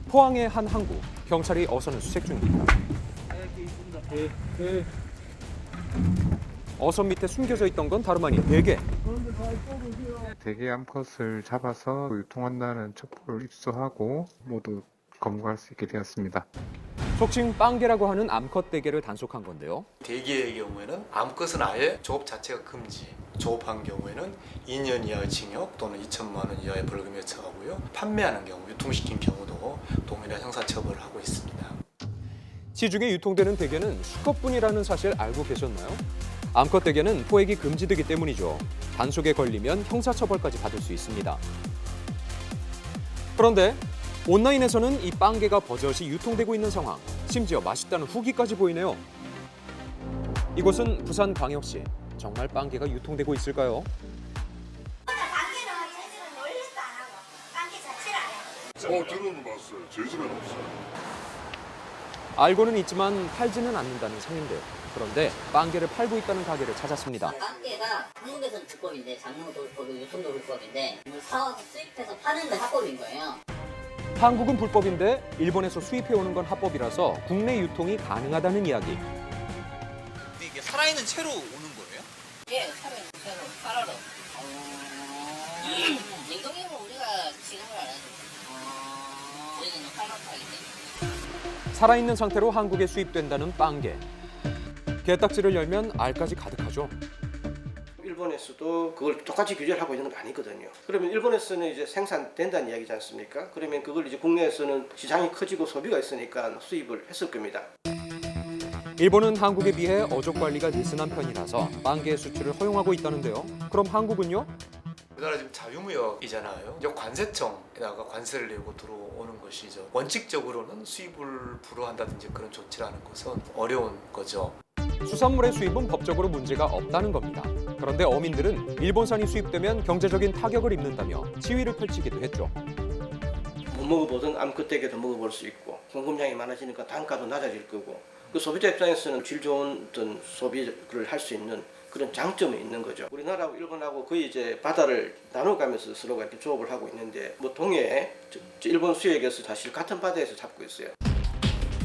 포항의 한 항구, 경찰이 어선을 수색 중입니다. 어선 밑에 숨겨져 있던 건 다름 아닌 대게. 대게 암컷을 잡아서 유통한다는 첩보를 입수하고 모두 검거할 수 있게 되었습니다. 속칭 빵게라고 하는 암컷 대게를 단속한 건데요. 대게의 경우에는 암컷은 아예 조업 자체가 금지. 조업한 경우에는 2년 이하의 징역 또는 2천만 원 이하의 벌금에 처하고요. 판매하는 경우, 유통시킨 경우도 동일한 형사처벌을 하고 있습니다. 시중에 유통되는 대게는 수컷뿐이라는 사실 알고 계셨나요? 암컷 대게는 포획이 금지되기 때문이죠. 단속에 걸리면 형사처벌까지 받을 수 있습니다. 그런데 온라인에서는 이 빵게가 버젓이 유통되고 있는 상황, 심지어 맛있다는 후기까지 보이네요. 이곳은 부산광역시. 정말 빵게가 유통되고 있을까요? 빵게는 제주는 원리도 안 하고 빵게 자체를 안 해요. 들어는 봤어요. 제주는 없어요. 알고는 있지만 팔지는 않는다는 상인들. 그런데 빵게를 팔고 있다는 가게를 찾았습니다. 빵게가 한국에서는 불법인데 장롱도 불법이고 유통도 불법인데 사와서 수입해서 파는 건 합법인 거예요. 한국은 불법인데 일본에서 수입해오는 건 합법이라서 국내 유통이 가능하다는 이야기. 근데 이게 살아있는 채로 오는 거예요? 예, 살아있는 채로 살아로. 냉동육은 우리가 지금은 안 하죠. 저희는 팔막하기 때문에. 살아있는 상태로 한국에 수입된다는 빵게. 게딱지를 열면 알까지 가득하죠. 일본에서도 그걸 똑같이 규제를 하고 있는 건 아니거든요. 그러면 일본에서는 이제 생산된다는 이야기지 않습니까? 그러면 그걸 이제 국내에서는 시장이 커지고 소비가 있으니까 수입을 했을 겁니다. 일본은 한국에 비해 어족 관리가 느슨한 편이라서 빵게의 수출을 허용하고 있다는데요. 그럼 한국은요? 우리나라 지금 자유무역이잖아요. 이제 관세청에다가 관세를 내고 들어오는 것이죠. 원칙적으로는 수입을 불허한다든지 그런 조치를 하는 것은 어려운 거죠. 수산물의 수입은 법적으로 문제가 없다는 겁니다. 그런데 어민들은 일본산이 수입되면 경제적인 타격을 입는다며 시위를 펼치기도 했죠. 못 먹어보던 암컷 대게도 먹어볼 수 있고 공급량이 많아지니까 단가도 낮아질 거고 그 소비자 입장에서는 질 좋은 어떤 소비를 할 수 있는 그런 장점이 있는 거죠. 우리나라하고 일본하고 거의 이제 바다를 나눠가면서 서로가 이렇게 조업을 하고 있는데 뭐 동해에 일본 수역에서 사실 같은 바다에서 잡고 있어요.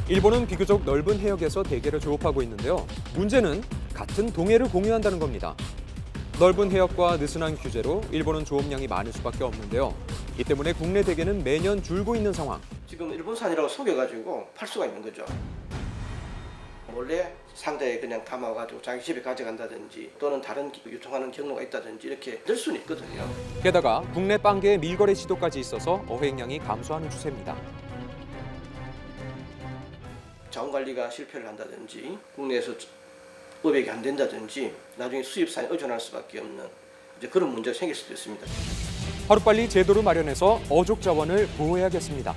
일본은 비교적 넓은 해역에서 대게를 조업하고 있는데요. 문제는 같은 동해를 공유한다는 겁니다. 넓은 해역과 느슨한 규제로 일본은 조업량이 많을 수밖에 없는데요. 이 때문에 국내 대게는 매년 줄고 있는 상황. 지금 일본산이라고 속여가지고 팔 수가 있는 거죠. 몰래 상대에 그냥 담아가지고 자기 집에 가져간다든지 또는 다른 유통하는 경로가 있다든지 이렇게 될 수는 있거든요. 게다가 국내 빵게의 밀거래 시도까지 있어서 어획량이 감소하는 추세입니다. 자원관리가 실패를 한다든지 국내에서 업액이 안 된다든지 나중에 수입산이 의존할 수밖에 없는 이제 그런 문제가 생길 수도 있습니다. 하루빨리 제도를 마련해서 어족 자원을 보호해야겠습니다.